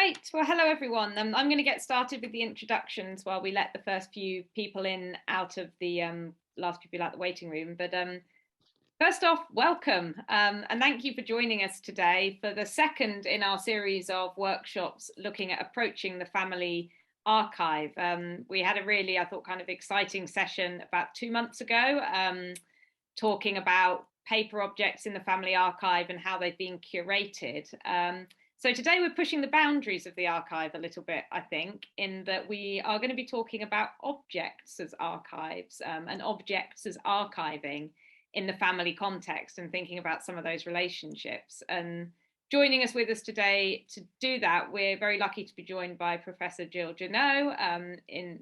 Great. Well, hello, everyone. I'm going to get started with the introductions while we let the first few people in out of the last people out the waiting room. But first off, welcome and thank you for joining us today for the second in our series of workshops looking at approaching the family archive. We had a really, I thought, kind of exciting session about 2 months ago, talking about paper objects in the family archive and how they've been curated. So today we're pushing the boundaries of the archive a little bit, I think, in that we are going to be talking about objects as archives and objects as archiving in the family context and thinking about some of those relationships. And joining us with us today to do that, we're very lucky to be joined by Professor Jill Jeannot,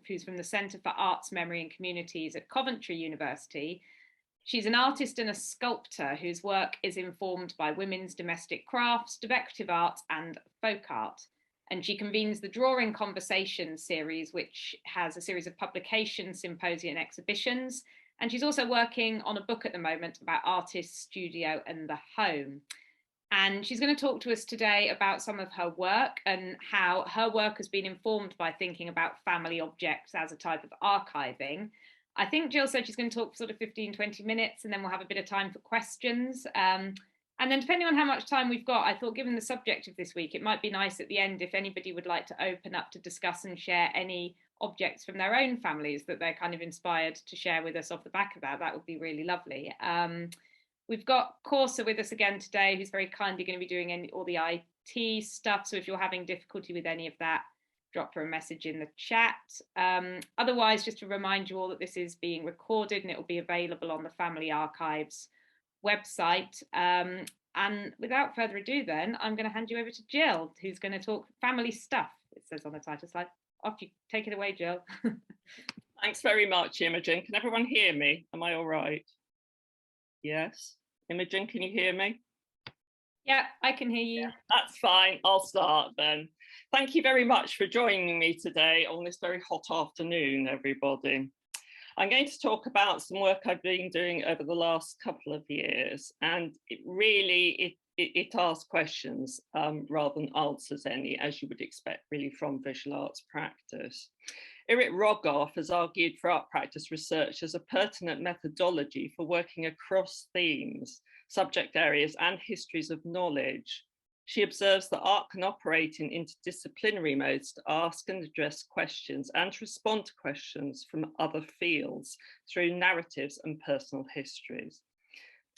who's from the Centre for Arts, Memory and Communities at Coventry University. She's an artist and a sculptor whose work is informed by women's domestic crafts, decorative art and folk art. And she convenes the Drawing Conversation series, which has a series of publications, symposia and exhibitions. And she's also working on a book at the moment about artists, studio and the home. And she's going to talk to us today about some of her work and how her work has been informed by thinking about family objects as a type of archiving. I think Jill said she's going to talk for sort of 15-20 minutes and then we'll have a bit of time for questions. And then depending on how much time we've got, I thought given the subject of this week, it might be nice at the end if anybody would like to open up to discuss and share any objects from their own families that they're kind of inspired to share with us off the back of that. That would be really lovely. We've got Corsa with us again today, who's very kindly going to be doing all the IT stuff. So if you're having difficulty with any of that, drop her a message in the chat. Otherwise, just to remind you all that this is being recorded and it will be available on the Family Archives website. And without further ado, then, I'm going to hand you over to Jill, who's going to talk family stuff, it says on the title slide. Off you, take it away, Jill. Thanks very much, Imogen. Can everyone hear me? Am I all right? Yes. Imogen, can you hear me? Yeah, I can hear you. Yeah, that's fine. I'll start then. Thank you very much for joining me today on this very hot afternoon, everybody. I'm going to talk about some work I've been doing over the last couple of years, and it asks questions rather than answers any, as you would expect really from visual arts practice. Eric Rogoff has argued for art practice research as a pertinent methodology for working across themes, subject areas and histories of knowledge. She observes that art can operate in interdisciplinary modes to ask and address questions and to respond to questions from other fields through narratives and personal histories.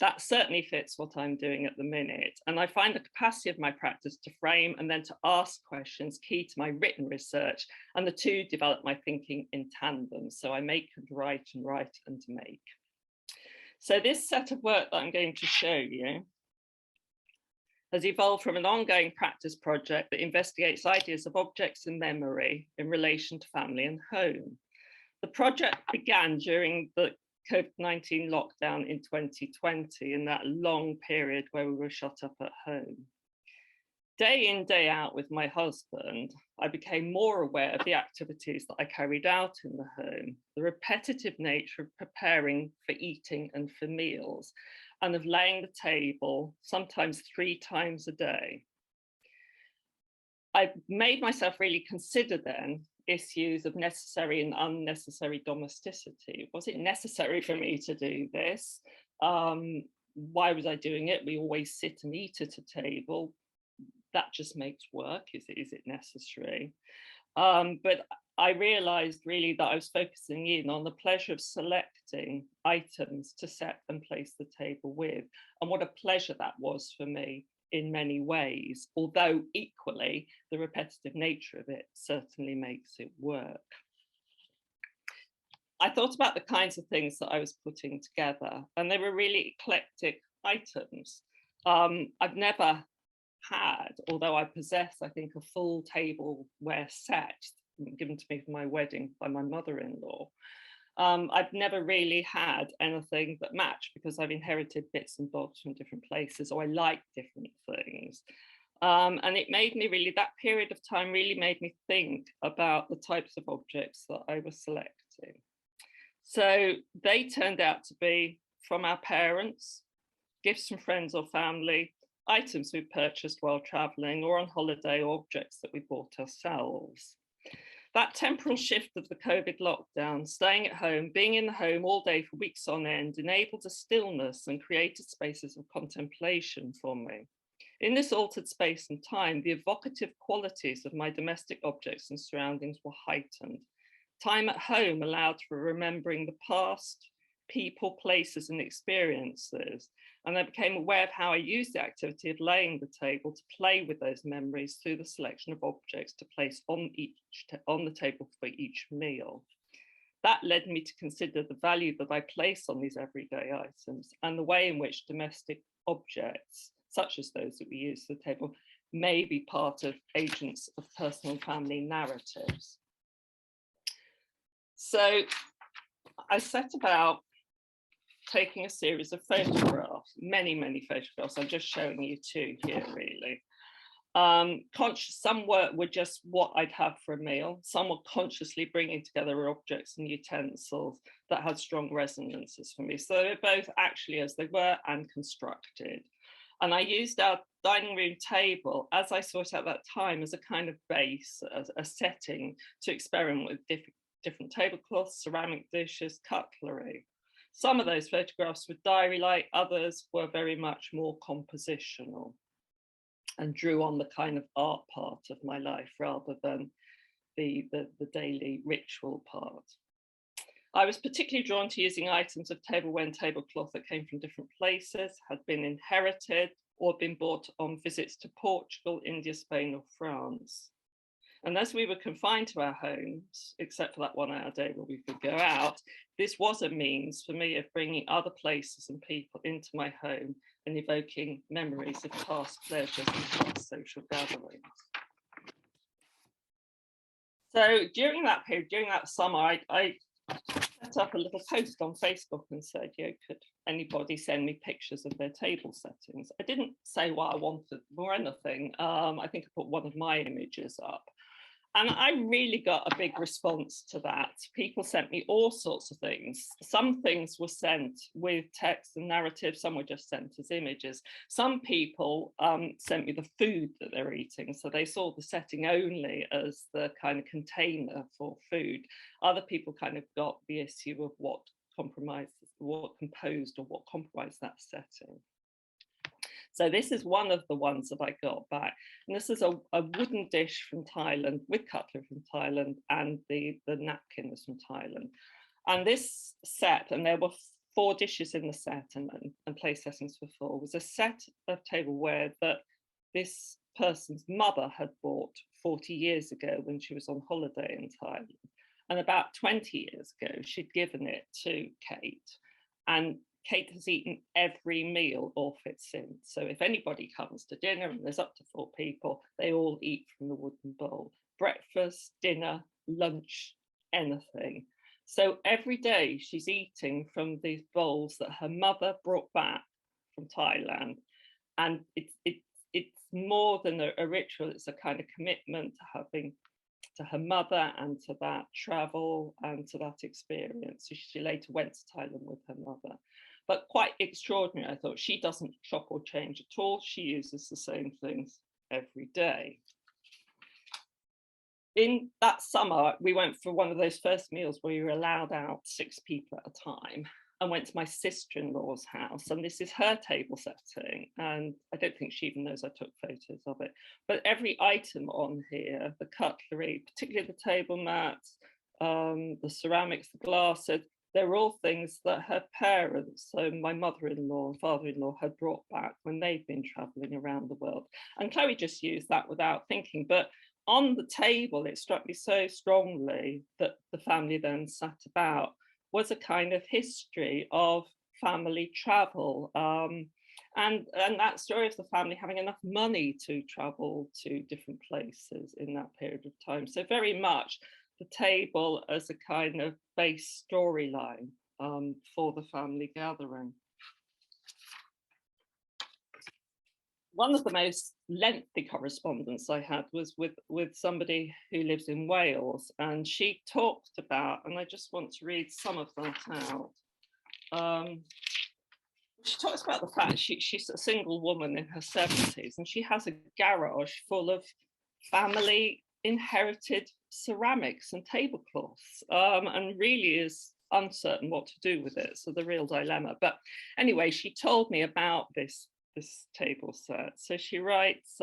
That certainly fits what I'm doing at the minute. And I find the capacity of my practice to frame and then to ask questions key to my written research, and the two develop my thinking in tandem. So I make and write and make. So this set of work that I'm going to show you has evolved from an ongoing practice project that investigates ideas of objects and memory in relation to family and home. The project began during the COVID-19 lockdown in 2020, in that long period where we were shut up at home. Day in, day out with my husband, I became more aware of the activities that I carried out in the home, the repetitive nature of preparing for eating and for meals, and of laying the table, sometimes 3 times a day. I made myself really consider then issues of necessary and unnecessary domesticity. Was it necessary for me to do this? Why was I doing it? We always sit and eat at a table. That just makes work. Is it necessary? But I realized really that I was focusing in on the pleasure of selecting items to set and place the table with, and what a pleasure that was for me in many ways, although equally the repetitive nature of it certainly makes it work. I thought about the kinds of things that I was putting together, and they were really eclectic items. I've never had, although I possess, I think, a full tableware set given to me for my wedding by my mother-in-law. I've never really had anything that matched because I've inherited bits and bobs from different places, or I like different things. And it made me really, that period of time really made me think about the types of objects that I was selecting. So they turned out to be from our parents, gifts from friends or family, items we purchased while traveling or on holiday, or objects that we bought ourselves. That temporal shift of the COVID lockdown, staying at home, being in the home all day for weeks on end, enabled a stillness and created spaces of contemplation for me. In this altered space and time, the evocative qualities of my domestic objects and surroundings were heightened. Time at home allowed for remembering the past, people, places, and experiences. And I became aware of how I used the activity of laying the table to play with those memories through the selection of objects to place on the table for each meal. That led me to consider the value that I place on these everyday items and the way in which domestic objects, such as those that we use at the table, may be part of agents of personal family narratives. So I set about taking a series of photographs, many photographs. I'm just showing you two here, really. Some were just what I'd have for a meal. Some were consciously bringing together objects and utensils that had strong resonances for me. So they were both actually as they were and constructed. And I used our dining room table, as I saw it at that time, as a kind of base, as a setting to experiment with different tablecloths, ceramic dishes, cutlery. Some of those photographs were diary-like, others were very much more compositional and drew on the kind of art part of my life rather than the daily ritual part. I was particularly drawn to using items of tableware and tablecloth that came from different places, had been inherited or been bought on visits to Portugal, India, Spain, or France. And as we were confined to our homes, except for that 1 hour day where we could go out, this was a means for me of bringing other places and people into my home and evoking memories of past pleasures and past social gatherings. So during that period, during that summer, I set up a little post on Facebook and said, could anybody send me pictures of their table settings? I didn't say what I wanted or anything. I think I put one of my images up. And I really got a big response to that. People sent me all sorts of things. Some things were sent with text and narrative, some were just sent as images. Some people sent me the food that they're eating, so they saw the setting only as the kind of container for food. Other people kind of got the issue of what composed or what comprised that setting. So this is one of the ones that I got back. And this is a wooden dish from Thailand with cutlery from Thailand and the napkin was from Thailand. And this set, and there were 4 dishes in the set and place settings for 4, was a set of tableware that this person's mother had bought 40 years ago when she was on holiday in Thailand. And about 20 years ago, she'd given it to Kate. And Kate has eaten every meal off it since. So if anybody comes to dinner and there's up to 4 people, they all eat from the wooden bowl. Breakfast, dinner, lunch, anything. So every day she's eating from these bowls that her mother brought back from Thailand. And it's more than a ritual, it's a kind of commitment to her mother and to that travel and to that experience. So she later went to Thailand with her mother. But quite extraordinary, I thought. She doesn't chop or change at all. She uses the same things every day. In that summer, we went for one of those first meals where we were allowed out 6 people at a time and went to my sister-in-law's house. And this is her table setting. And I don't think she even knows I took photos of it. But every item on here, the cutlery, particularly the table mats, the ceramics, the glasses, they're all things that her parents, so my mother-in-law and father-in-law, had brought back when they'd been traveling around the world. And Chloe just used that without thinking. But on the table, it struck me so strongly that the family then sat about was a kind of history of family travel. And that story of the family having enough money to travel to different places in that period of time. So very much the table as a kind of base storyline for the family gathering. One of the most lengthy correspondence I had was with somebody who lives in Wales, and she talked about, and I just want to read some of that out. she talks about the fact she's a single woman in her 70s, and she has a garage full of family inherited ceramics and tablecloths, and really is uncertain what to do with it. So the real dilemma. But anyway, she told me about this table set. So she writes,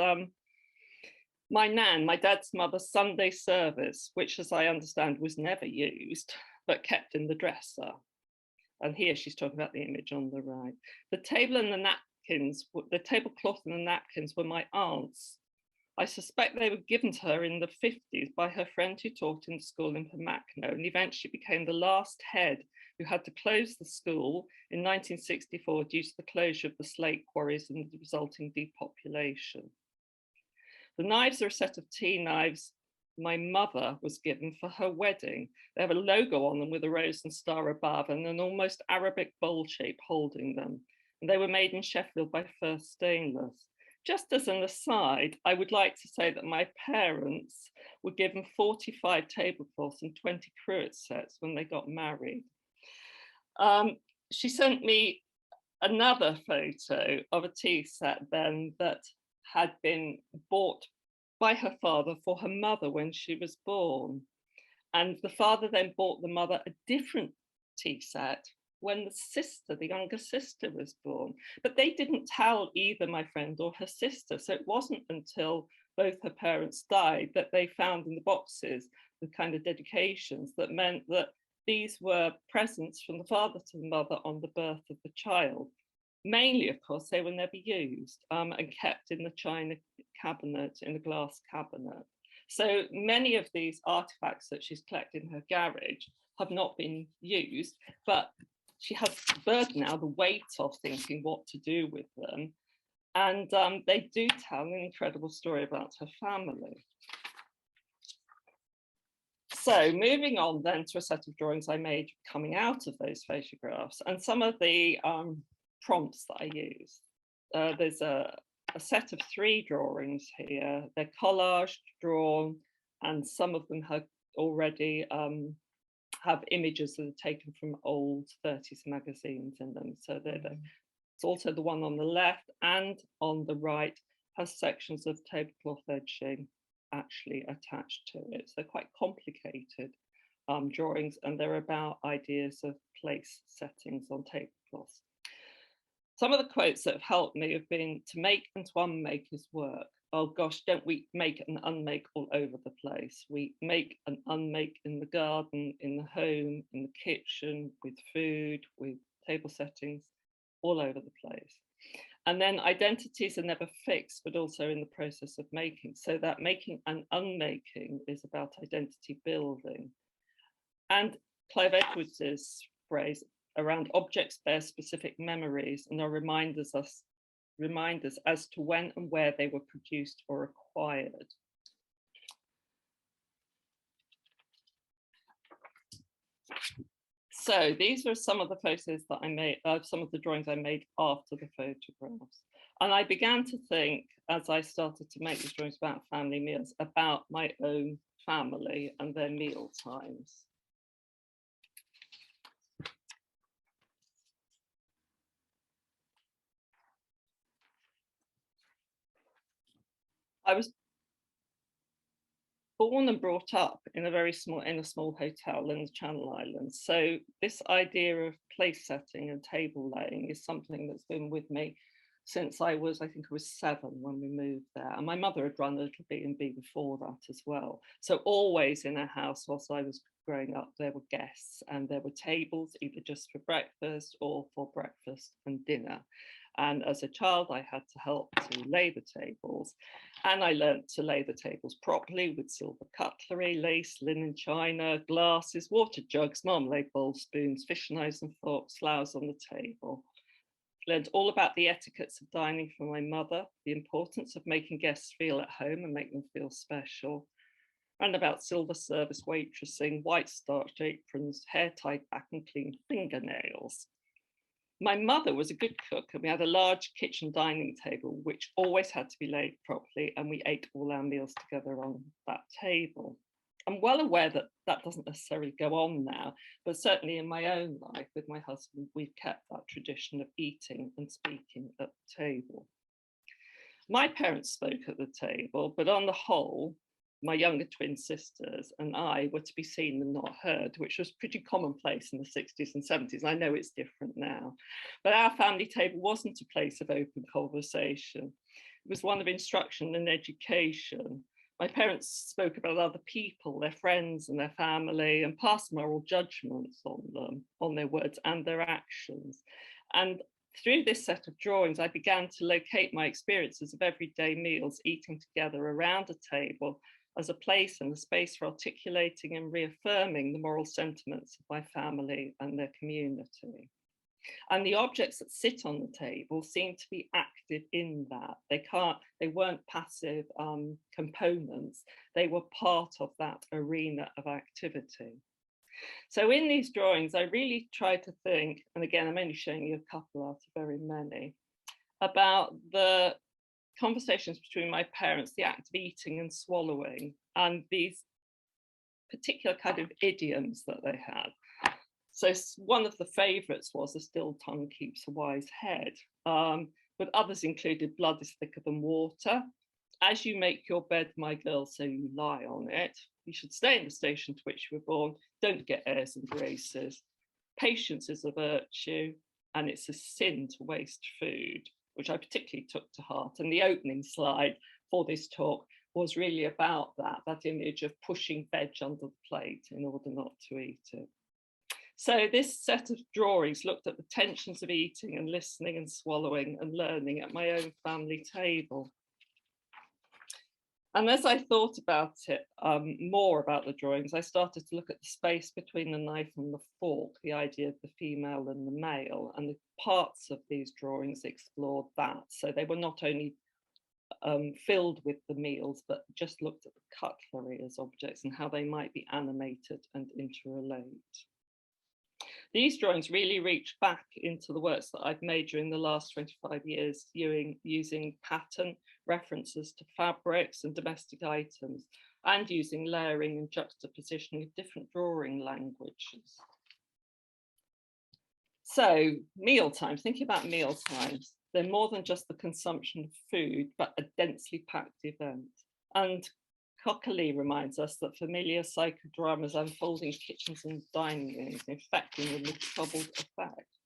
my nan, my dad's mother's Sunday service, which as I understand was never used, but kept in the dresser. And here she's talking about the image on the right. The table and the napkins, the tablecloth and the napkins were my aunt's. I suspect they were given to her in the 50s by her friend who taught in the school in Pimacno, and eventually became the last head who had to close the school in 1964 due to the closure of the slate quarries and the resulting depopulation. The knives are a set of tea knives my mother was given for her wedding. They have a logo on them with a rose and star above and an almost Arabic bowl shape holding them. And they were made in Sheffield by First Stainless. Just as an aside, I would like to say that my parents were given 45 tablecloths and 20 cruet sets when they got married. She sent me another photo of a tea set then that had been bought by her father for her mother when she was born. And the father then bought the mother a different tea set when the younger sister was born. But they didn't tell either my friend or her sister. So it wasn't until both her parents died that they found in the boxes the kind of dedications that meant that these were presents from the father to the mother on the birth of the child. Mainly, of course, they were never used and kept in the china cabinet, in the glass cabinet. So many of these artifacts that she's collected in her garage have not been used, but she has the burden now, the weight of thinking what to do with them. And they do tell an incredible story about her family. So moving on then to a set of drawings I made coming out of those photographs and some of the prompts that I use. There's a set of 3 drawings here. They're collaged, drawn, and some of them have already have images that are taken from old 30s magazines in them. So it's also the one on the left and on the right has sections of tablecloth edging actually attached to it. So quite complicated drawings, and they're about ideas of place settings on tablecloths. Some of the quotes that have helped me have been, to make and to unmake is work. Oh gosh, don't we make and unmake all over the place? We make and unmake in the garden, in the home, in the kitchen, with food, with table settings, all over the place. And then identities are never fixed, but also in the process of making. So that making and unmaking is about identity building. And Clive Edwards's phrase around objects bear specific memories and are reminders as to when and where they were produced or acquired. So these are some of the photos that I made, some of the drawings I made after the photographs. And I began to think, as I started to make these drawings about family meals, about my own family and their meal times. I was born and brought up in a small hotel in the Channel Islands. So this idea of place setting and table laying is something that's been with me since I think I was 7 when we moved there. And my mother had run a little B&B before that as well. So always in our house, whilst I was growing up, there were guests and there were tables, either just for breakfast or for breakfast and dinner. And as a child, I had to help to lay the tables. And I learned to lay the tables properly with silver cutlery, lace, linen china, glasses, water jugs, marmalade bowls, spoons, fish knives and forks, flowers on the table. Learned all about the etiquettes of dining from my mother, the importance of making guests feel at home and make them feel special, and about silver service waitressing, white starched aprons, hair tied back and clean fingernails. My mother was a good cook and we had a large kitchen dining table which always had to be laid properly, and we ate all our meals together on that table. I'm well aware that that doesn't necessarily go on now, but certainly in my own life with my husband, we've kept that tradition of eating and speaking at the table. My parents spoke at the table, but on the whole, my younger twin sisters and I were to be seen and not heard, which was pretty commonplace in the 60s and 70s. I know it's different now, but our family table wasn't a place of open conversation. It was one of instruction and education. My parents spoke about other people, their friends and their family, and passed moral judgments on them, on their words and their actions. And through this set of drawings, I began to locate my experiences of everyday meals, eating together around a table, as a place and a space for articulating and reaffirming the moral sentiments of my family and their community. And the objects that sit on the table seem to be active in that. They weren't passive components. They were part of that arena of activity. So in these drawings, I really tried to think, and again, I'm only showing you a couple out of very many, about the conversations between my parents, the act of eating and swallowing, and these particular kind of idioms that they had. So one of the favourites was "a still tongue keeps a wise head," but others included "blood is thicker than water," "as you make your bed, my girl, so you lie on it," "you should stay in the station to which you were born, don't get airs and graces," "patience is a virtue," and "it's a sin to waste food," which I particularly took to heart. And the opening slide for this talk was really about that image of pushing veg under the plate in order not to eat it. So this set of drawings looked at the tensions of eating and listening and swallowing and learning at my own family table. And as I thought about it, more about the drawings, I started to look at the space between the knife and the fork, the idea of the female and the male, and the parts of these drawings explored that. So they were not only filled with the meals, but just looked at the cutlery as objects and how they might be animated and interrelate. These drawings really reach back into the works that I've made during the last 25 years, using pattern references to fabrics and domestic items, and using layering and juxtapositioning of different drawing languages. So meal times, thinking about meal times, they're more than just the consumption of food, but a densely packed event. And Cockerly reminds us that familiar psychodramas unfold in kitchens and dining rooms, infecting them with troubled effect.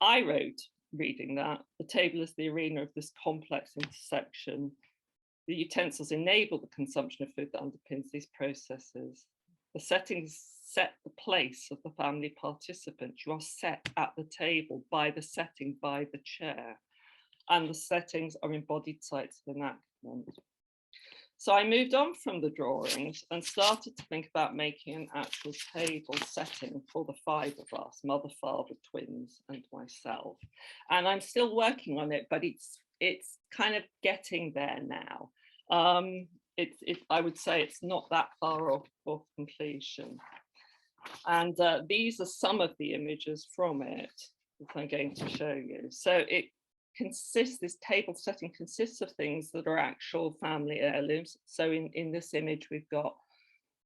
I wrote, reading that, the table is the arena of this complex intersection. The utensils enable the consumption of food that underpins these processes. The settings set the place of the family participant. You are set at the table by the setting, by the chair. And the settings are embodied sites of enactment. So I moved on from the drawings and started to think about making an actual table setting for the five of us, mother, father, twins, and myself. And I'm still working on it, but it's kind of getting there now. I would say it's not that far off of completion. And these are some of the images from it that I'm going to show you. So this table setting consists of things that are actual family heirlooms. So in this image, we've got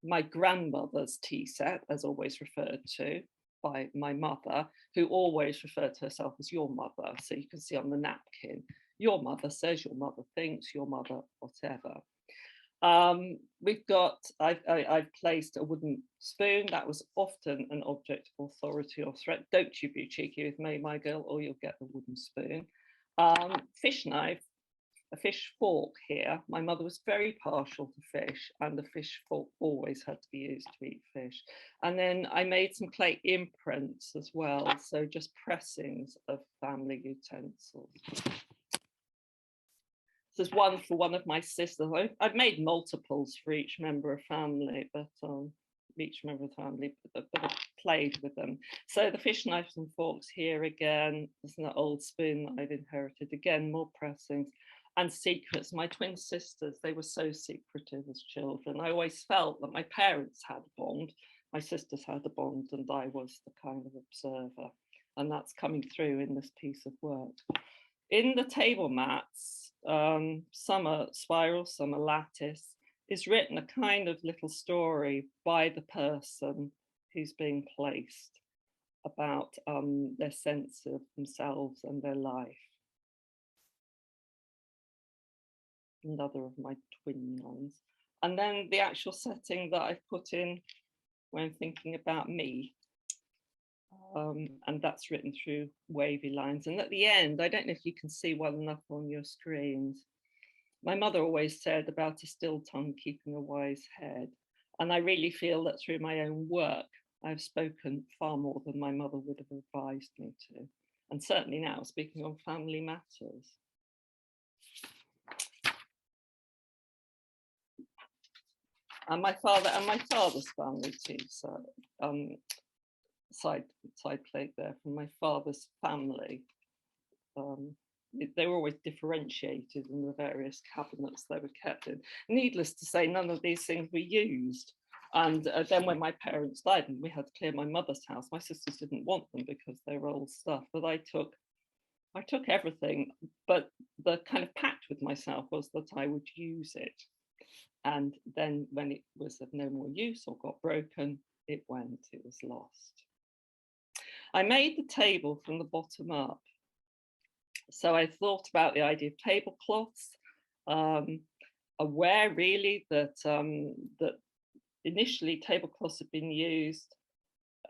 my grandmother's tea set, as always referred to by my mother, who always referred to herself as your mother. So you can see on the napkin, your mother says, your mother thinks, your mother, whatever. I've placed a wooden spoon that was often an object of authority or threat. Don't you be cheeky with me, my girl, or you'll get the wooden spoon. Fish knife, a fish fork here. My mother was very partial to fish, and the fish fork always had to be used to eat fish. And then I made some clay imprints as well, so just pressings of family utensils. There's one for one of my sisters. I've made multiples for each member of family, but I've played with them. So the fish knives and forks here again. There's an old spoon that I've inherited. Again, more pressings and secrets. My twin sisters, they were so secretive as children. I always felt that my parents had a bond, my sisters had a bond, and I was the kind of observer. And that's coming through in this piece of work. In the table mats, some are spiral, some are lattice. is written a kind of little story by the person who's being placed about their sense of themselves and their life. Another of my twin ones. And then the actual setting that I've put in when thinking about me. And that's written through wavy lines. And at the end, I don't know if you can see well enough on your screens, my mother always said about a still tongue keeping a wise head. And I really feel that through my own work, I've spoken far more than my mother would have advised me to. And certainly now, speaking on family matters. And my father's family too. So side plate there from my father's family. They were always differentiated in the various cabinets they were kept in. Needless to say, none of these things were used. And then when my parents died and we had to clear my mother's house, my sisters didn't want them because they were old stuff. But I took everything, but the kind of pact with myself was that I would use it. And then when it was of no more use or got broken, it was lost. I made the table from the bottom up. So I thought about the idea of tablecloths, aware really that, that initially tablecloths had been used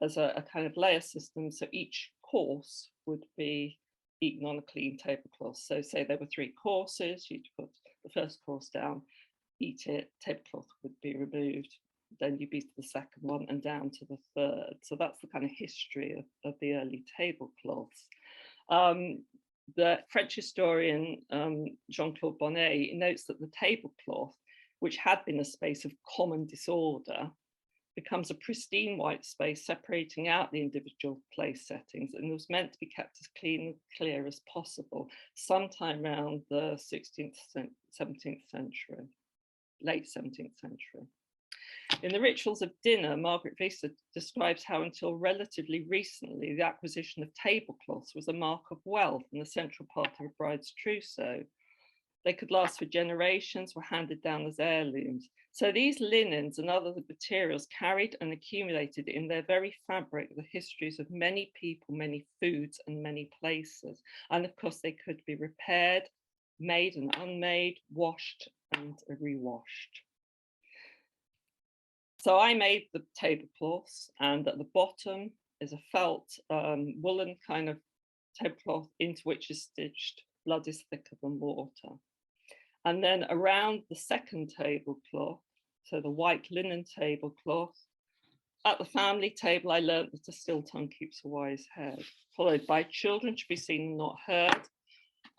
as a kind of layer system. So each course would be eaten on a clean tablecloth. So say there were 3 courses, you'd put the first course down, eat it, tablecloth would be removed, then you'd be to the second one and down to the third. So that's the kind of history of the early tablecloths. The French historian Jean-Claude Bonnet notes that the tablecloth, which had been a space of common disorder, becomes a pristine white space separating out the individual place settings, and was meant to be kept as clean and clear as possible sometime around the 16th, 17th century, late 17th century. In the Rituals of Dinner, Margaret Visser describes how until relatively recently, the acquisition of tablecloths was a mark of wealth and a central part of a bride's trousseau. They could last for generations, were handed down as heirlooms. So these linens and other materials carried and accumulated in their very fabric the histories of many people, many foods, and many places. And of course, they could be repaired, made and unmade, washed and rewashed. So I made the tablecloths, and at the bottom is a felt woolen kind of tablecloth into which is stitched "Blood is thicker than water." And then around the second tablecloth, so the white linen tablecloth, at the family table, I learned that a still tongue keeps a wise head, followed by "Children should be seen and not heard."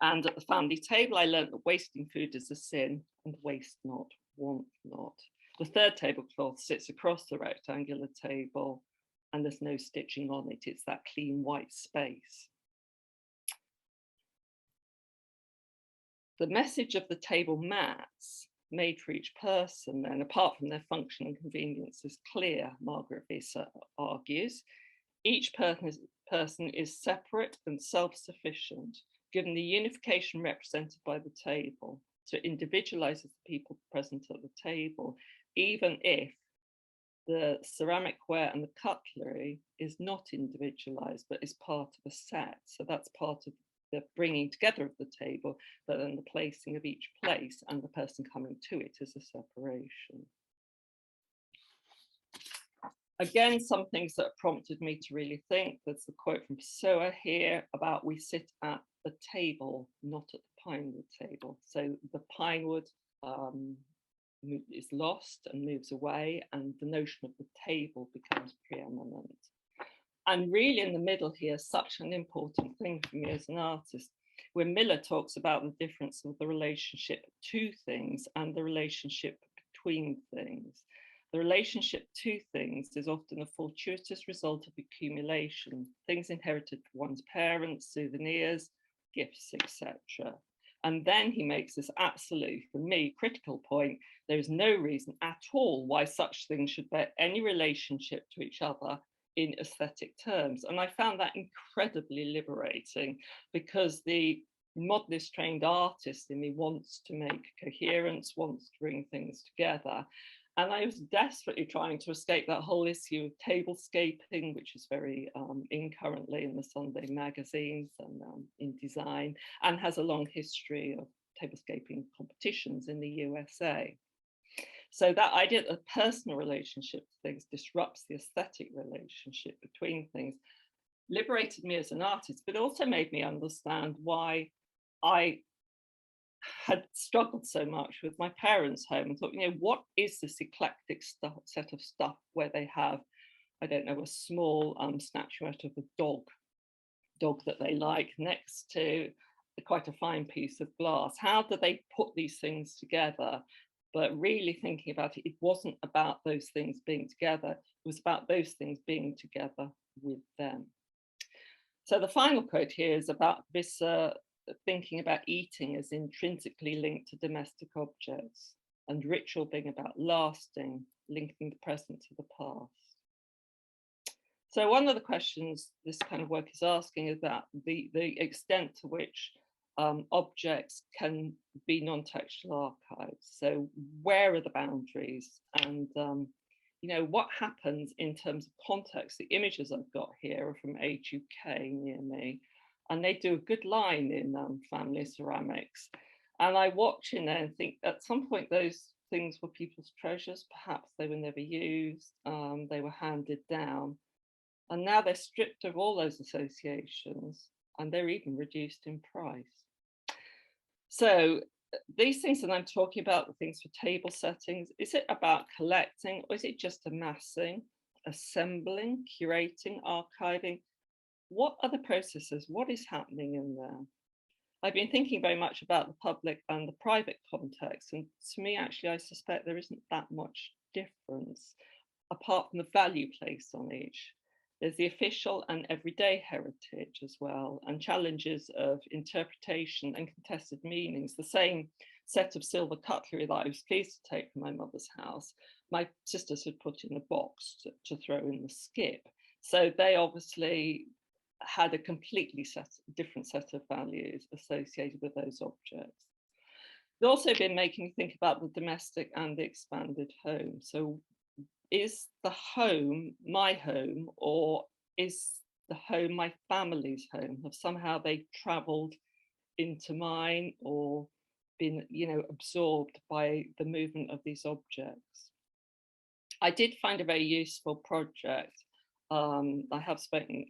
And at the family table, I learned that wasting food is a sin, and waste not, want not. The third tablecloth sits across the rectangular table and there's no stitching on it. It's that clean white space. The message of the table mats made for each person, then, apart from their function and convenience, is clear, Margaret Visser argues. Each person is separate and self-sufficient, given the unification represented by the table. So it individualizes the people present at the table, even if the ceramic ware and the cutlery is not individualized, but is part of a set. So that's part of the bringing together of the table, but then the placing of each place and the person coming to it is a separation. Again, some things that prompted me to really think. There's the quote from Pessoa here about "we sit at the table, not at the pinewood table." So the pinewood is lost and moves away, and the notion of the table becomes preeminent. And really in the middle here, such an important thing for me as an artist, where Miller talks about the difference of the relationship to things and the relationship between things. The relationship to things is often a fortuitous result of accumulation, things inherited from one's parents, souvenirs, gifts, etc. And then he makes this absolute, for me, critical point. There is no reason at all why such things should bear any relationship to each other in aesthetic terms. And I found that incredibly liberating, because the modernist trained artist in me wants to make coherence, wants to bring things together. And I was desperately trying to escape that whole issue of tablescaping, which is very in currently in the Sunday magazines and in design, and has a long history of tablescaping competitions in the USA. So that idea that a personal relationship to things disrupts the aesthetic relationship between things liberated me as an artist, but also made me understand why I had struggled so much with my parents' home and thought, what is this eclectic set of stuff where they have, I don't know, a small statuette of a dog that they like next to quite a fine piece of glass. How do they put these things together? But really thinking about it, it wasn't about those things being together. It was about those things being together with them. So the final quote here is about Visser thinking about eating as intrinsically linked to domestic objects, and ritual being about lasting, linking the present to the past. So one of the questions this kind of work is asking is that the extent to which objects can be non-textual archives. So where are the boundaries, and what happens in terms of context? The images I've got here are from Age UK near me, and they do a good line in family ceramics. And I watch in there and think at some point those things were people's treasures. Perhaps they were never used, they were handed down. And now they're stripped of all those associations, and they're even reduced in price. So these things that I'm talking about, the things for table settings, is it about collecting, or is it just amassing, assembling, curating, archiving? What are the processes? What is happening in there? I've been thinking very much about the public and the private context, and to me, actually, I suspect there isn't that much difference, apart from the value placed on each. There's the official and everyday heritage as well, and challenges of interpretation and contested meanings. The same set of silver cutlery that I was pleased to take from my mother's house, my sisters had put in a box to throw in the skip. So they obviously had a completely different set of values associated with those objects. They've also been making me think about the domestic and the expanded home. So is the home my home, or is the home my family's home? Have somehow they traveled into mine or been, absorbed by the movement of these objects? I did find a very useful project I have spoken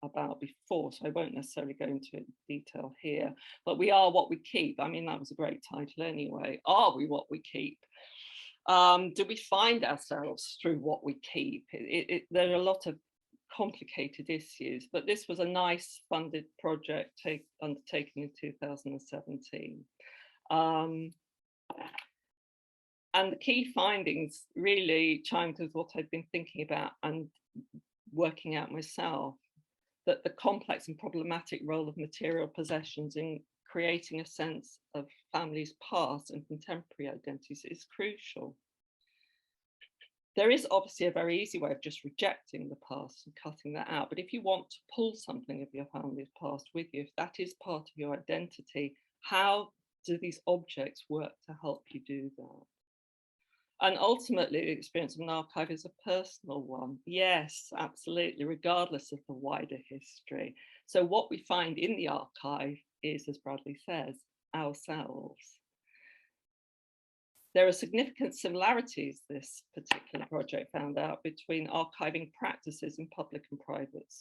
about before, so I won't necessarily go into detail here, but We Are What We Keep. I mean, that was a great title anyway. Are we what we keep? Do we find ourselves through what we keep? There are a lot of complicated issues, but this was a nice funded project undertaken in 2017. And the key findings really chimed with what I'd been thinking about and working out myself, that the complex and problematic role of material possessions in creating a sense of families' past and contemporary identities is crucial. There is obviously a very easy way of just rejecting the past and cutting that out. But if you want to pull something of your family's past with you, if that is part of your identity, how do these objects work to help you do that? And ultimately, the experience of an archive is a personal one. Yes, absolutely, regardless of the wider history. So what we find in the archive is, as Bradley says, ourselves. There are significant similarities, this particular project found out, between archiving practices in public and private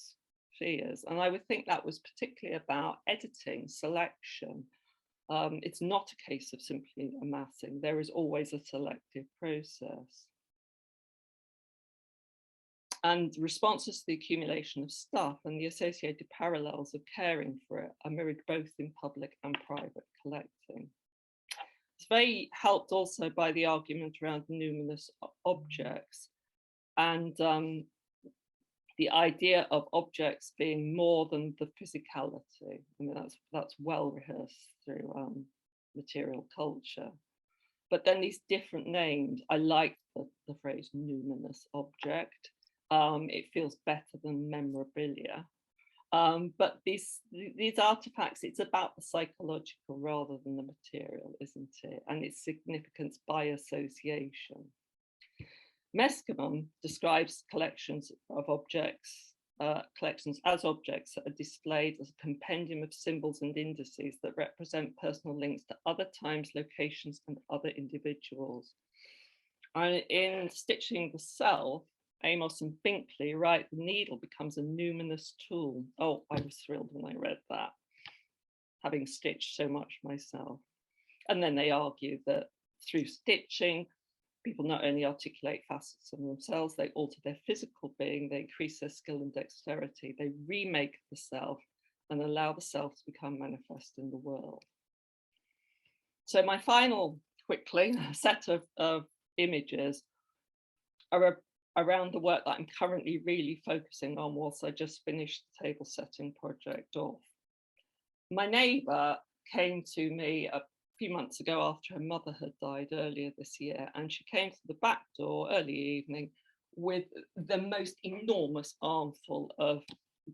spheres. And I would think that was particularly about editing, selection. It's not a case of simply amassing. There is always a selective process. And responses to the accumulation of stuff and the associated parallels of caring for it are mirrored both in public and private collecting. It's very helped also by the argument around numinous objects and the idea of objects being more than the physicality. I mean, that's well rehearsed through material culture. But then these different names, I like the phrase numinous object. It feels better than memorabilia. But these artifacts, it's about the psychological rather than the material, isn't it? And its significance by association. Meskeman describes collections of objects, collections as objects that are displayed as a compendium of symbols and indices that represent personal links to other times, locations, and other individuals. And in Stitching the Self, Amos and Binkley write, the needle becomes a numinous tool. Oh, I was thrilled when I read that, having stitched so much myself. And then they argue that through stitching, people not only articulate facets of themselves, they alter their physical being, they increase their skill and dexterity, they remake the self and allow the self to become manifest in the world. So my final, quickly, set of images are around the work that I'm currently really focusing on whilst I just finished the table setting project off. My neighbour came to me a few months ago after her mother had died earlier this year, and she came to the back door early evening with the most enormous armful of,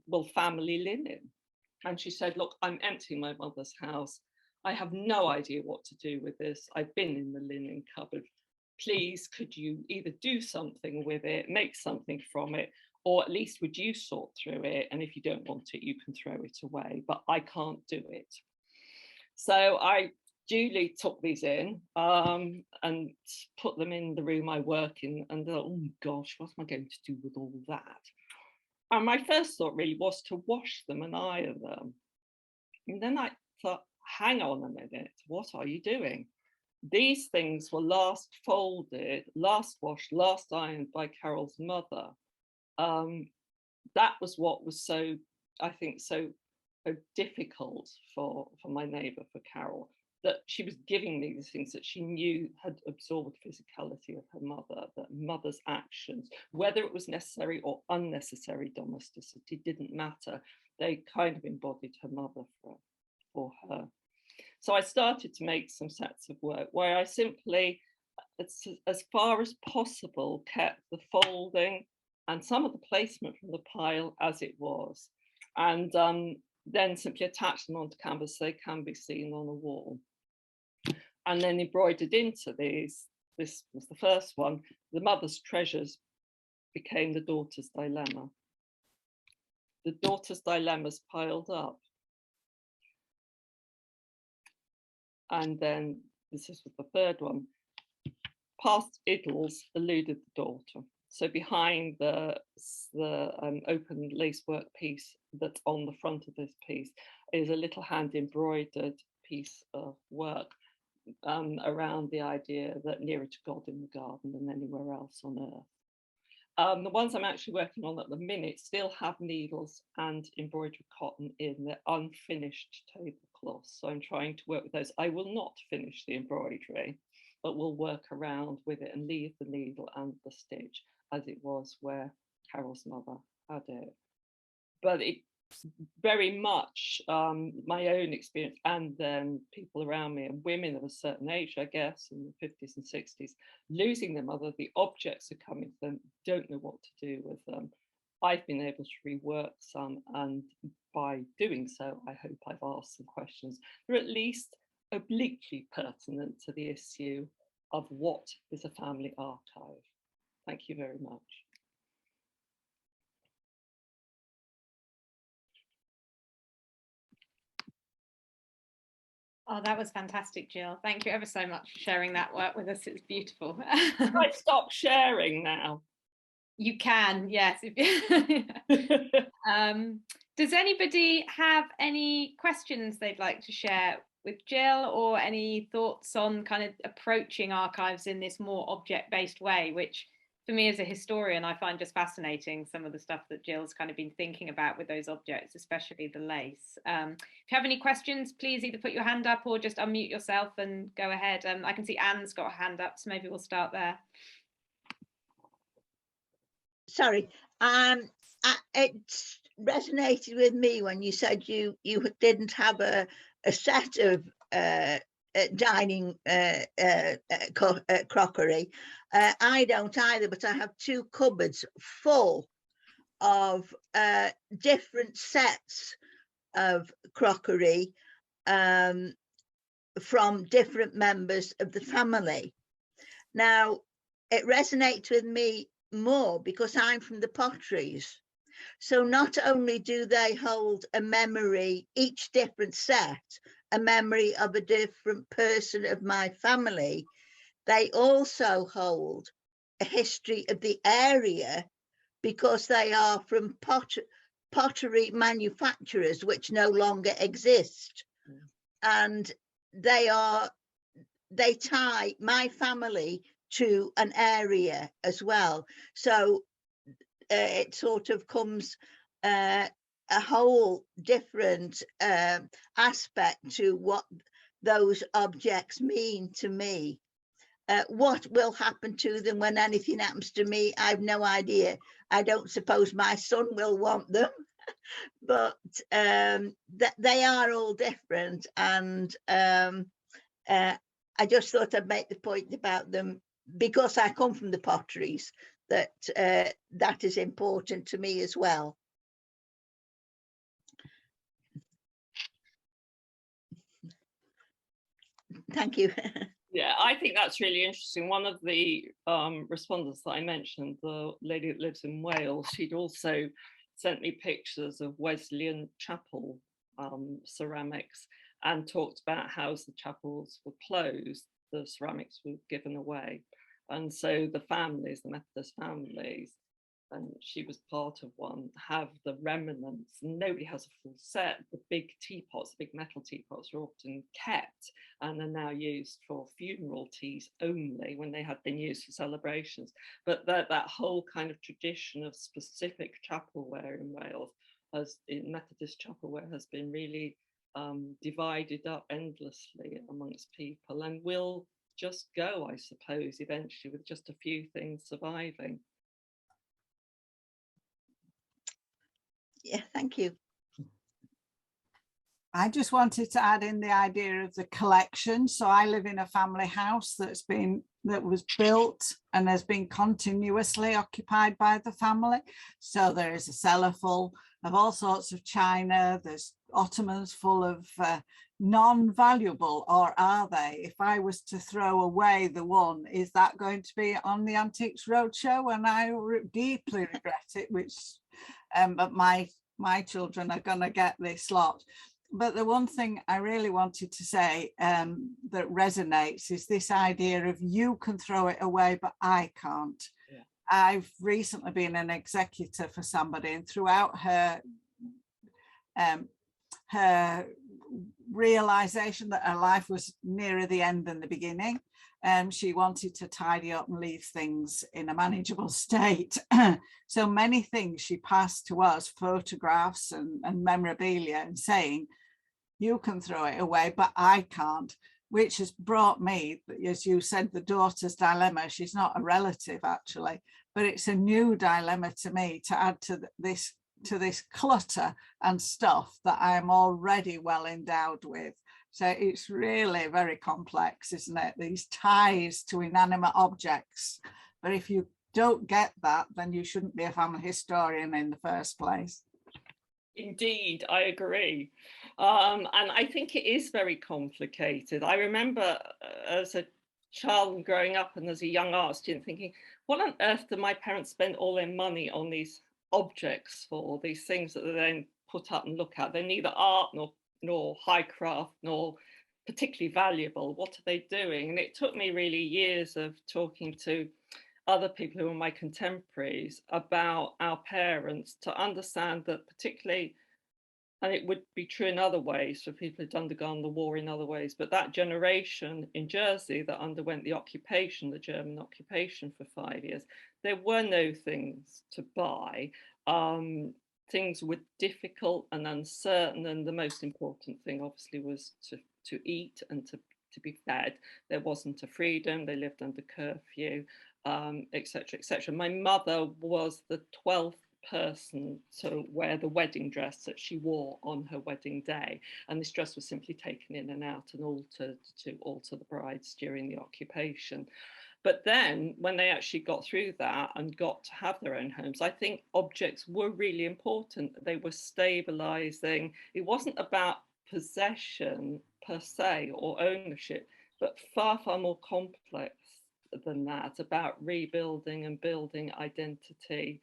well, family linen. And she said, look, I'm emptying my mother's house. I have no idea what to do with this. I've been in the linen cupboard. Please, could you either do something with it, make something from it, or at least would you sort through it? And if you don't want it, you can throw it away, but I can't do it. So I duly took these in and put them in the room I work in, and thought, oh gosh, what am I going to do with all that? And my first thought really was to wash them and iron them. And then I thought, hang on a minute, what are you doing? These things were last folded, last washed, last ironed by Carol's mother. That was what was so, I think, so difficult for my neighbour, for Carol, that she was giving me these things that she knew had absorbed physicality of her mother, that mother's actions, whether it was necessary or unnecessary domesticity, didn't matter. They kind of embodied her mother for her. So I started to make some sets of work where I simply, as far as possible, kept the folding and some of the placement from the pile as it was, and then simply attached them onto canvas so they can be seen on a wall. And then embroidered into these, this was the first one, the mother's treasures became the daughter's dilemma. The daughter's dilemmas piled up. And then this is the third one. Past idylls eluded the daughter. So behind the open lacework piece that's on the front of this piece is a little hand embroidered piece of work around the idea that nearer to God in the garden than anywhere else on earth. The ones I'm actually working on at the minute still have needles and embroidered cotton in. They're unfinished tablecloths, so I'm trying to work with those. I will not finish the embroidery, but we'll work around with it and leave the needle and the stitch as it was where Carol's mother had it. But it's very much my own experience, and then people around me, and women of a certain age, I guess, in the 50s and 60s, losing their mother, the objects are coming to them, don't know what to do with them. I've been able to rework some, and by doing so, I hope I've asked some questions that are at least obliquely pertinent to the issue of what is a family archive. Thank you very much. Oh, that was fantastic, Jill. Thank you ever so much for sharing that work with us. It's beautiful. I stop sharing now. You can, yes. Does anybody have any questions they'd like to share with Jill, or any thoughts on kind of approaching archives in this more object-based way, which for me as a historian, I find just fascinating, some of the stuff that Jill's kind of been thinking about with those objects, especially the lace. If you have any questions, please either put your hand up or just unmute yourself and go ahead. I can see Anne's got a hand up, so maybe we'll start there. Sorry, it resonated with me when you said you didn't have a set of dining crockery. I don't either, but I have two cupboards full of different sets of crockery from different members of the family. Now, it resonates with me more because I'm from the Potteries. So not only do they hold a memory, each different set, a memory of a different person of my family, they also hold a history of the area because they are from pottery manufacturers which no longer exist. And they tie my family to an area as well. So it sort of comes a whole different aspect to what those objects mean to me. What will happen to them when anything happens to me, I've no idea. I don't suppose my son will want them, but they are all different. And I just thought I'd make the point about them because I come from the Potteries, that that is important to me as well. Thank you. Yeah, I think that's really interesting. One of the respondents that I mentioned, the lady that lives in Wales, she'd also sent me pictures of Wesleyan chapel ceramics and talked about how as the chapels were closed, the ceramics were given away. And so the families, the Methodist families, and she was part of one, have the remnants. Nobody has a full set. The big teapots, the big metal teapots, are often kept and are now used for funeral teas only when they had been used for celebrations. But that whole kind of tradition of specific chapelware in Wales, as in Methodist chapelware, has been really divided up endlessly amongst people and will just go, I suppose, eventually, with just a few things surviving. Yeah, thank you. I just wanted to add in the idea of the collection. So I live in a family house that was built and has been continuously occupied by the family. So there is a cellar full of all sorts of china. There's ottomans full of non-valuable, or are they? If I was to throw away the one, is that going to be on the Antiques Roadshow? And I deeply regret it, which but my children are going to get this lot. But the one thing I really wanted to say that resonates is this idea of you can throw it away, but I can't. Yeah. I've recently been an executor for somebody, and throughout her realization that her life was nearer the end than the beginning, she wanted to tidy up and leave things in a manageable state. So many things she passed to us, photographs and memorabilia, and saying, you can throw it away, but I can't, which has brought me, as you said, the daughter's dilemma. She's not a relative actually, but it's a new dilemma to me to add to this clutter and stuff that I am already well endowed with. So it's really very complex, isn't it? These ties to inanimate objects. But if you don't get that, then you shouldn't be a family historian in the first place. Indeed, I agree. And I think it is very complicated. I remember as a child growing up and as a young art student thinking, what on earth do my parents spend all their money on these objects for, these things that they then put up and look at? They're neither art nor high craft nor particularly valuable. What are they doing? And it took me really years of talking to other people who are my contemporaries about our parents to understand that, particularly, and it would be true in other ways for people who'd undergone the war in other ways, but that generation in Jersey that underwent the occupation, the German occupation for 5 years, there were no things to buy. Things were difficult and uncertain, and the most important thing obviously was to eat and to be fed. There wasn't a freedom, they lived under curfew, etc., etc. My mother was the 12th person to wear the wedding dress that she wore on her wedding day, and this dress was simply taken in and out and altered to alter the brides during the occupation. But then when they actually got through that and got to have their own homes, I think objects were really important. They were stabilizing. It wasn't about possession per se or ownership, but far, far more complex than that, about rebuilding and building identity,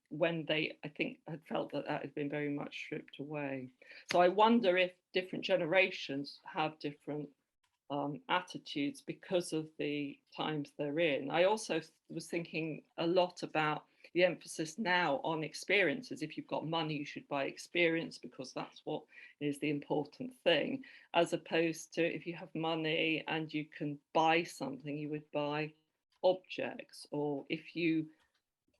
when they, I think, had felt that that had been very much stripped away. So I wonder if different generations have different attitudes because of the times they're in. I also was thinking a lot about the emphasis now on experiences. If you've got money, you should buy experience because that's what is the important thing, as opposed to if you have money and you can buy something, you would buy objects. Or if you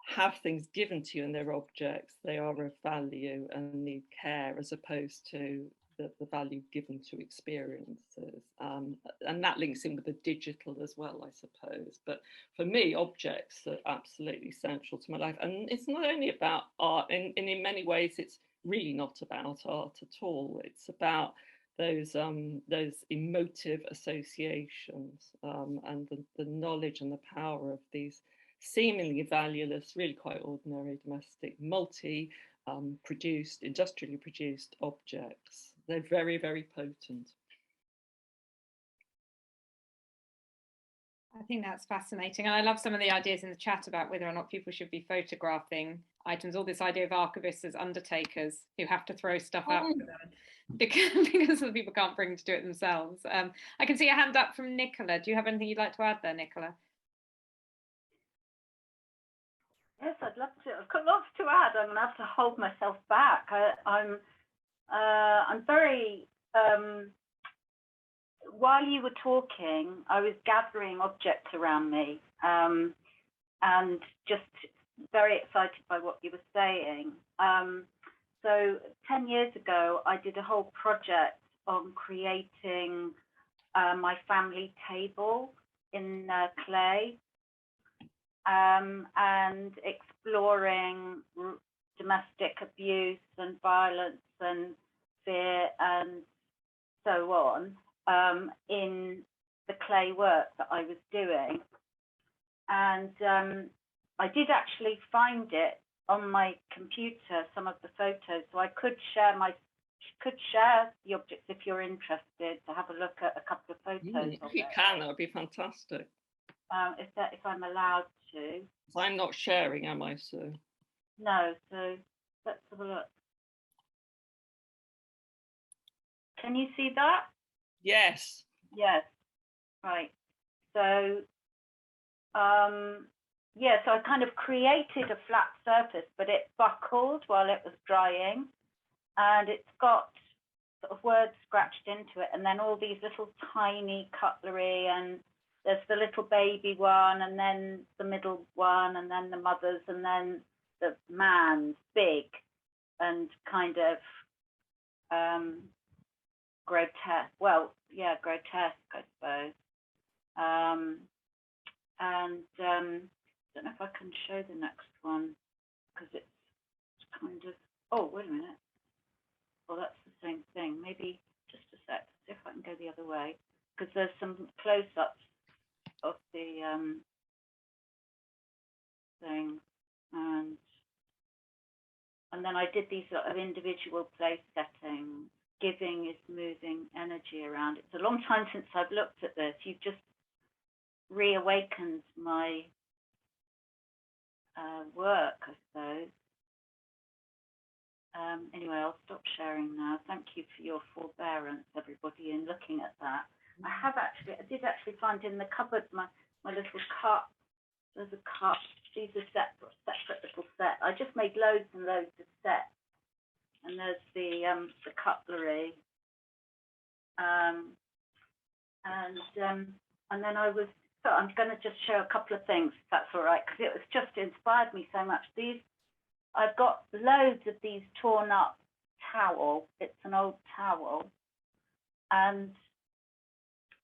have things given to you and they're objects, they are of value and need care, as opposed to the value given to experiences. And that links in with the digital as well, I suppose. But for me, objects are absolutely central to my life. And it's not only about art, and in many ways, it's really not about art at all. It's about those emotive associations, and the knowledge and the power of these seemingly valueless, really quite ordinary domestic, produced, industrially produced objects. They're very, very potent. I think that's fascinating. And I love some of the ideas in the chat about whether or not people should be photographing items, all this idea of archivists as undertakers who have to throw stuff out for them because other people can't bring to do it themselves. I can see a hand up from Nicola. Do you have anything you'd like to add there, Nicola? Yes, I'd love to. I've got lots to add. I'm going to have to hold myself back. I'm very, while you were talking, I was gathering objects around me, and just very excited by what you were saying. So 10 years ago, I did a whole project on creating my family table in clay, and exploring domestic abuse and violence and fear and so on, in the clay work that I was doing. And I did actually find it on my computer, some of the photos, so I could share the objects if you're interested to have a look at a couple of photos. If you can, that would be fantastic. If I'm allowed to. I'm not sharing, am I, Sue? No, so let's have a look. Can you see that? Yes. Yes. Right. So, yeah, so I kind of created a flat surface, but it buckled while it was drying, and it's got sort of words scratched into it, and then all these little tiny cutlery, and there's the little baby one, and then the middle one, and then the mother's, and then the man's big and kind of grotesque. Well, yeah, grotesque, I suppose. And I don't know if I can show the next one because it's kind of. Oh, wait a minute. Well, that's the same thing. Maybe just a sec. See if I can go the other way because there's some close-ups of the thing, and then I did these sort of individual place settings. Giving is moving energy around. It's a long time since I've looked at this. You've just reawakened my work, I suppose. Anyway, I'll stop sharing now. Thank you for your forbearance, everybody, in looking at that. I did actually find in the cupboard my little cup. There's a cup. These are separate little sets. I just made loads and loads of sets. And there's the cutlery. And then I'm going to just show a couple of things, if that's all right, because it was just inspired me so much. I've got loads of these torn up towel. It's an old towel. And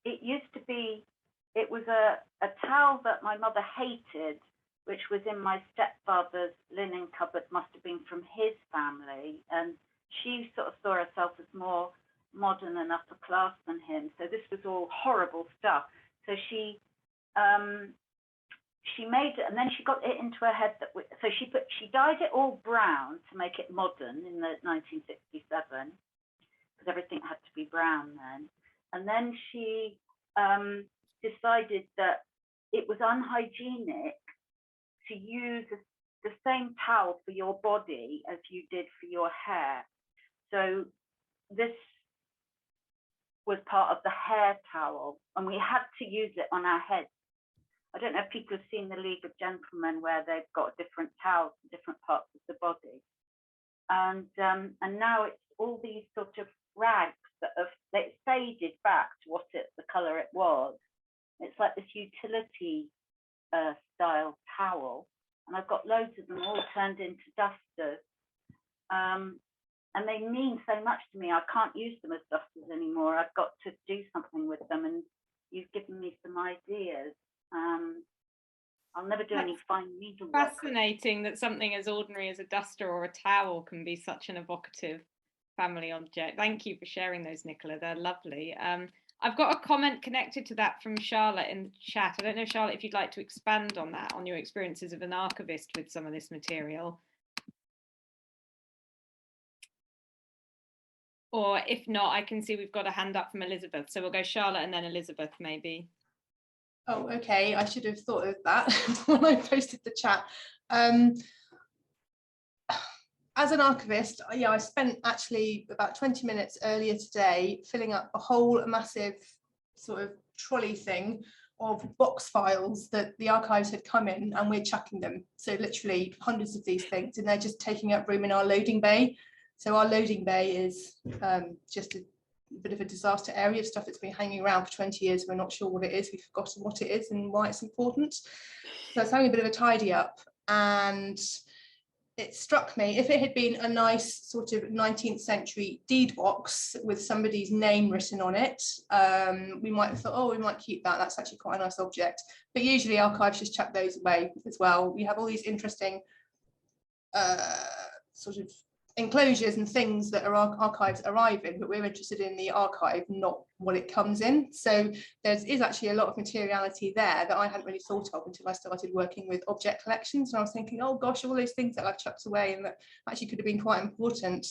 it was a towel that my mother hated, which was in my stepfather's linen cupboard, must have been from his family. And she sort of saw herself as more modern and upper class than him. So this was all horrible stuff. So she she made it, and then she got it into her head that so she dyed it all brown to make it modern in the 1967, because everything had to be brown then. And then she decided that it was unhygienic to use the same towel for your body as you did for your hair. So this was part of the hair towel, and we had to use it on our heads. I don't know if people have seen the League of Gentlemen, where they've got different towels for different parts of the body. And now it's all these sort of rags that have faded back to what the colour it was. It's like this utility style towel, and I've got loads of them all turned into dusters. And they mean so much to me. I can't use them as dusters anymore. I've got to do something with them, and you've given me some ideas. I'll never do any fine needlework. Fascinating that something as ordinary as a duster or a towel can be such an evocative family object. Thank you for sharing those, Nicola. They're lovely. I've got a comment connected to that from Charlotte in the chat. I don't know, Charlotte, if you'd like to expand on that, on your experiences of an archivist with some of this material. Or if not, I can see we've got a hand up from Elizabeth. So we'll go Charlotte and then Elizabeth, maybe. Oh, okay. I should have thought of that when I posted the chat. As an archivist, yeah, I spent actually about 20 minutes earlier today filling up a whole massive sort of trolley thing of box files that the archives had come in, and we're chucking them. So literally hundreds of these things, and they're just taking up room in our loading bay. So our loading bay is just a bit of a disaster area of stuff that's been hanging around for 20 years. We're not sure what it is. We've forgotten what it is and why it's important. So it's having a bit of a tidy up, and it struck me, if it had been a nice sort of 19th century deed box with somebody's name written on it, we might have thought, oh, we might keep that. That's actually quite a nice object. But usually archives just chuck those away as well. We have all these interesting sort of enclosures and things that our archives arrive in, but we're interested in the archive, not what it comes in. So there is actually a lot of materiality there that I hadn't really thought of until I started working with object collections, and I was thinking, oh gosh, all those things that I've chucked away and that actually could have been quite important.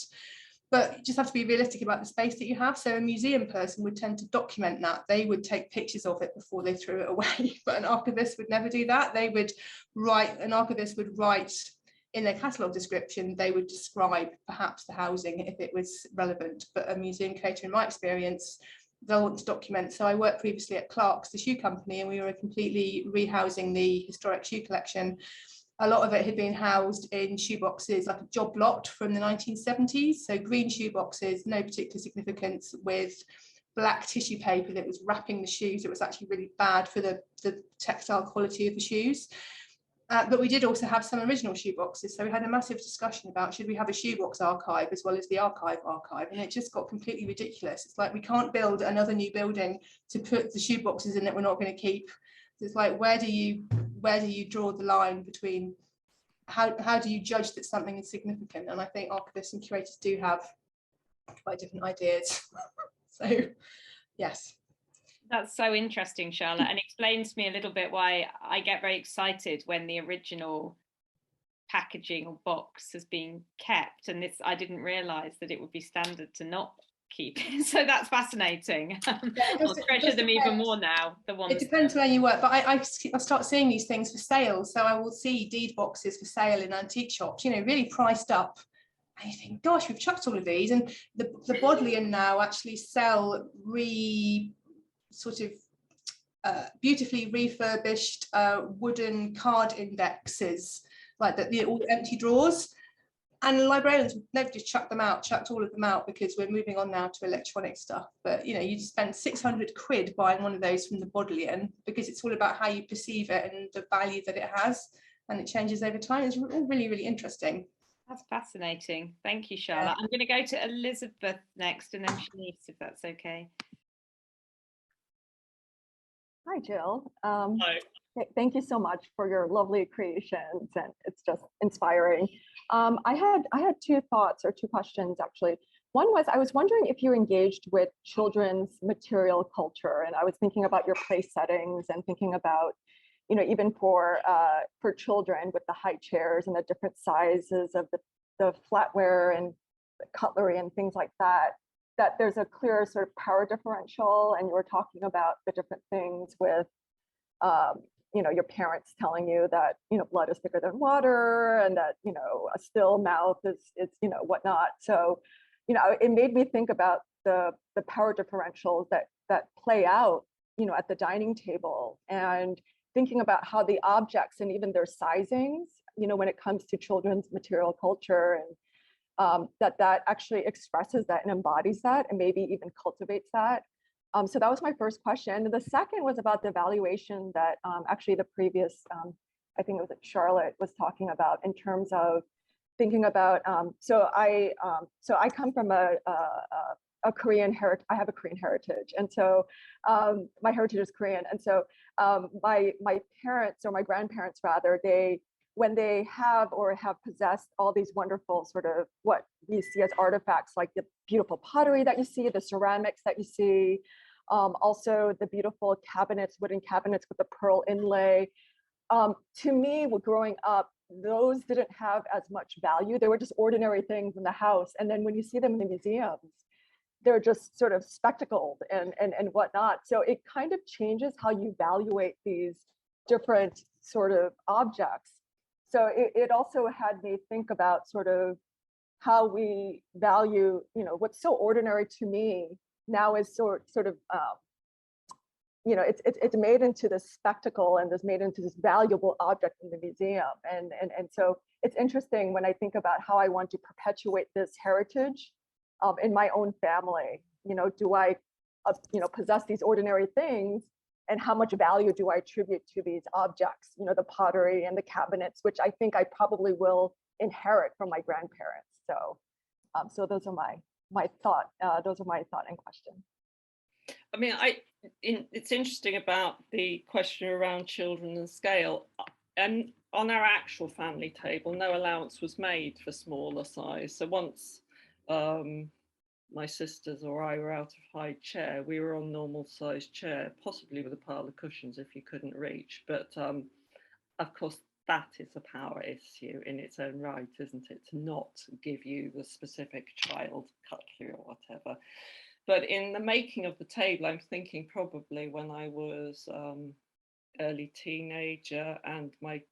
But you just have to be realistic about the space that you have. So a museum person would tend to document that. They would take pictures of it before they threw it away, but an archivist would never do that. An archivist would write in their catalogue description, they would describe perhaps the housing if it was relevant, but a museum curator, in my experience, they'll want to document. So I worked previously at Clark's, the shoe company, and we were completely rehousing the historic shoe collection. A lot of it had been housed in shoe boxes, like a job lot from the 1970s. So green shoe boxes, no particular significance, with black tissue paper that was wrapping the shoes. It was actually really bad for the textile quality of the shoes. But we did also have some original shoeboxes. So we had a massive discussion about, should we have a shoebox archive as well as the archive? And it just got completely ridiculous. It's like, we can't build another new building to put the shoeboxes in that we're not going to keep. So it's like, where do you draw the line between, how do you judge that something is significant? And I think archivists and curators do have quite different ideas. So, yes. That's so interesting, Charlotte, and explains to me a little bit why I get very excited when the original packaging or box has been kept, and this, I didn't realise that it would be standard to not keep it. So that's fascinating. I'll treasure them even more now. It depends where you work, but I start seeing these things for sale. So I will see deed boxes for sale in antique shops, you know, really priced up. And you think, gosh, we've chucked all of these. And the Bodleian now actually sell beautifully refurbished wooden card indexes, like all the empty drawers. And librarians never just chucked all of them out, because we're moving on now to electronic stuff. But you know, you spend 600 quid buying one of those from the Bodleian, because it's all about how you perceive it and the value that it has, and it changes over time. It's all really, really interesting. That's fascinating. Thank you, Charlotte. Yeah. I'm going to go to Elizabeth next, and then Shanice, if that's okay. Hi, Jill. Hi. Thank you so much for your lovely creations, and it's just inspiring. I had two thoughts, or two questions actually. One was, I was wondering if you're engaged with children's material culture, and I was thinking about your place settings and thinking about, you know, even for children with the high chairs and the different sizes of the flatware and cutlery and things like that, that there's a clear sort of power differential, and you were talking about the different things with, you know, your parents telling you that, you know, blood is thicker than water, and that, you know, a still mouth is, you know, whatnot. So, you know, it made me think about the power differentials that play out, you know, at the dining table, and thinking about how the objects and even their sizings, you know, when it comes to children's material culture, and that actually expresses that and embodies that and maybe even cultivates that. So that was my first question. And the second was about the evaluation that actually the previous, I think it was Charlotte was talking about, in terms of thinking about, so I come from a Korean heritage. I have a Korean heritage, and so my heritage is Korean. And so my parents, or my grandparents rather, when they have or have possessed all these wonderful sort of what we see as artifacts, like the beautiful pottery that you see, the ceramics that you see, also the beautiful cabinets, wooden cabinets with the pearl inlay. To me, growing up, those didn't have as much value. They were just ordinary things in the house. And then when you see them in the museums, they're just sort of spectacled and whatnot. So it kind of changes how you evaluate these different sort of objects. So it also had me think about sort of how we value, you know, what's so ordinary to me now is sort of, you know, it's made into this spectacle and is made into this valuable object in the museum. And so it's interesting when I think about how I want to perpetuate this heritage in my own family. You know, do I, you know, possess these ordinary things, and how much value do I attribute to these objects, you know, the pottery and the cabinets, which I think I probably will inherit from my grandparents. So, so those are my thought. Those are my thought and question. I mean, it's interesting about the question around children and scale. And on our actual family table, no allowance was made for smaller size. So once my sisters or I were out of high chair, we were on normal size chair, possibly with a pile of cushions if you couldn't reach. But of course, that is a power issue in its own right, isn't it? To not give you the specific child cutlery or whatever. But in the making of the table, I'm thinking probably when I was early teenager, and my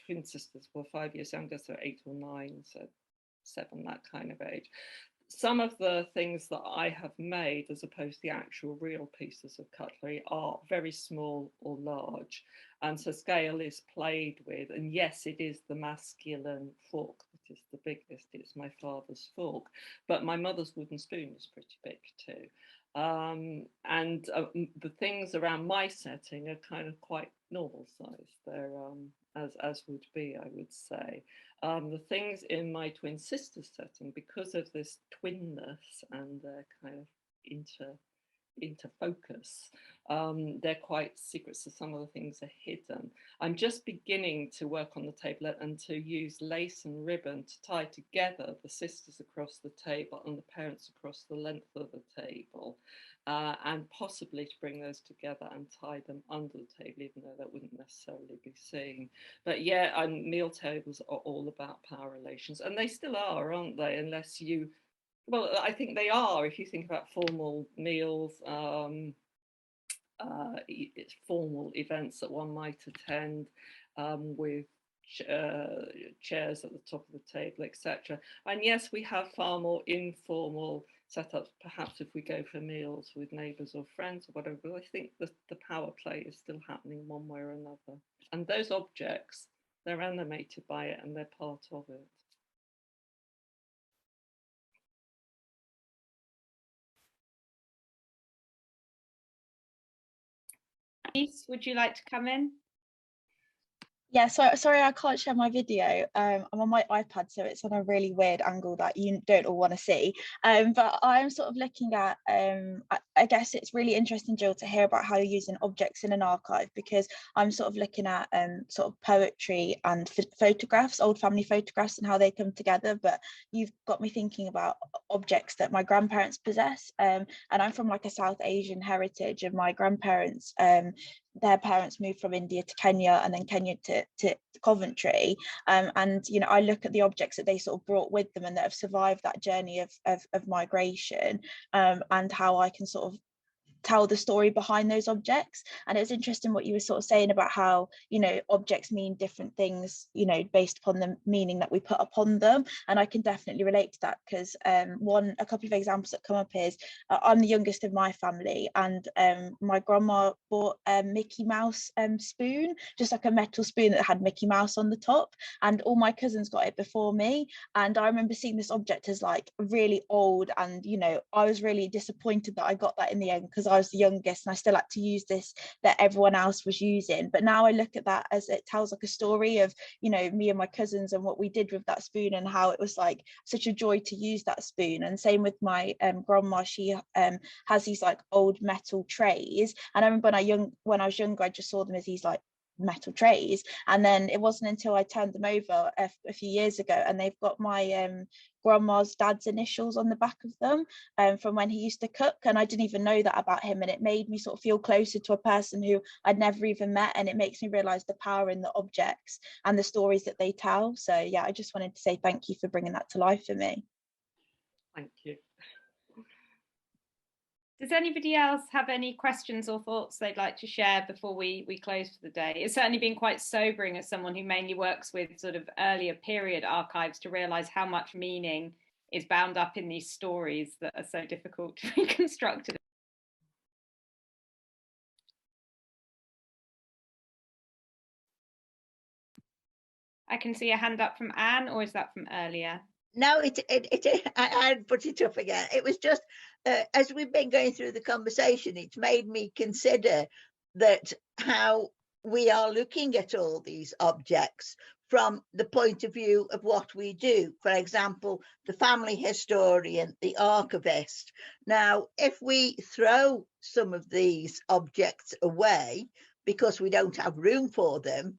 twin sisters were 5 years younger, so 8 or 9, so 7, that kind of age. Some of the things that I have made, as opposed to the actual real pieces of cutlery, are very small or large. And so scale is played with. And yes, it is the masculine fork that is the biggest. It's my father's fork. But my mother's wooden spoon is pretty big too. And the things around my setting are kind of quite normal size. They're as would be, I would say. The things in my twin sister's setting, because of this twinness and their kind of interfocus, they're quite secret, so some of the things are hidden. I'm just beginning to work on the table and to use lace and ribbon to tie together the sisters across the table and the parents across the length of the table, and possibly to bring those together and tie them under the table, even though that wouldn't necessarily be seen. But yeah, meal tables are all about power relations, and they still are, aren't they? Unless you, well, I think they are, if you think about formal meals, formal events that one might attend, with chairs at the top of the table, etc. And yes, we have far more informal setups, perhaps if we go for meals with neighbours or friends or whatever, but I think the power play is still happening one way or another. And those objects, they're animated by it and they're part of it. Denise, would you like to come in? Yeah, so sorry I can't share my video. I'm on my iPad, so it's on a really weird angle that you don't all want to see. But I'm sort of looking at, I guess it's really interesting, Jill, to hear about how you're using objects in an archive, because I'm sort of looking at sort of poetry and photographs, old family photographs, and how they come together. But you've got me thinking about objects that my grandparents possess. And I'm from like a South Asian heritage, and my grandparents, their parents moved from India to Kenya, and then Kenya to Coventry. And you know, I look at the objects that they sort of brought with them and that have survived that journey of migration, and how I can sort of tell the story behind those objects. And it's interesting what you were sort of saying about how, you know, objects mean different things, you know, based upon the meaning that we put upon them. And I can definitely relate to that, because a couple of examples that come up is I'm the youngest of my family, and my grandma bought a Mickey Mouse spoon, just like a metal spoon that had Mickey Mouse on the top, and all my cousins got it before me. And I remember seeing this object as like really old, and you know, I was really disappointed that I got that in the end, because I was the youngest and I still had to use this that everyone else was using. But now I look at that as it tells like a story of, you know, me and my cousins and what we did with that spoon, and how it was like such a joy to use that spoon. And same with my grandma, she has these like old metal trays, and I remember when I was younger, I just saw them as these like metal trays, and then it wasn't until I turned them over a few years ago, and they've got my grandma's dad's initials on the back of them, from when he used to cook, and I didn't even know that about him, and it made me sort of feel closer to a person who I'd never even met, and it makes me realize the power in the objects and the stories that they tell. So yeah, I just wanted to say thank you for bringing that to life for me. Thank you. Does anybody else have any questions or thoughts they'd like to share before we close for the day? It's certainly been quite sobering as someone who mainly works with sort of earlier period archives to realise how much meaning is bound up in these stories that are so difficult to be constructed. I can see a hand up from Anne, or is that from earlier? No, I put it up again. It was just, as we've been going through the conversation, it's made me consider that how we are looking at all these objects from the point of view of what we do. For example, the family historian, the archivist. Now, if we throw some of these objects away because we don't have room for them,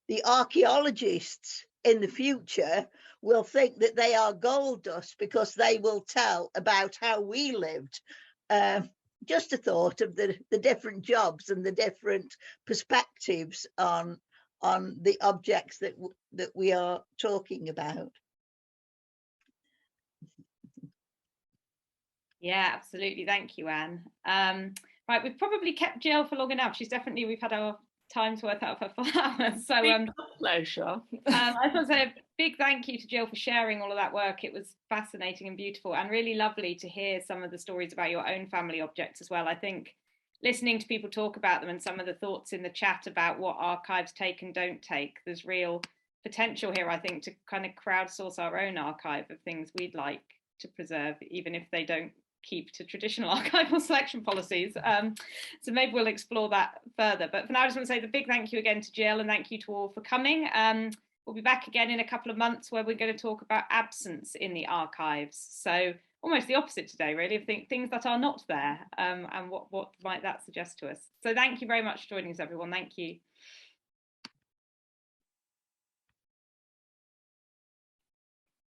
the archaeologists in the future will think that they are gold dust because they will tell about how we lived. Just a thought of the different jobs and the different perspectives on the objects that we are talking about. Yeah, absolutely. Thank you, Anne. Right, we've probably kept Jill for long enough. We've had our time's worth out of her flowers. So pleasure. I just want to say a big thank you to Jill for sharing all of that work. It was fascinating and beautiful, and really lovely to hear some of the stories about your own family objects as well. I think listening to people talk about them and some of the thoughts in the chat about what archives take and don't take, there's real potential here, I think, to kind of crowdsource our own archive of things we'd like to preserve, even if they don't keep to traditional archival selection policies. So maybe we'll explore that further. But for now, I just want to say the big thank you again to Jill, and thank you to all for coming. We'll be back again in a couple of months where we're going to talk about absence in the archives. So almost the opposite today, really, of things that are not there, and what might that suggest to us. So thank you very much for joining us, everyone. Thank you.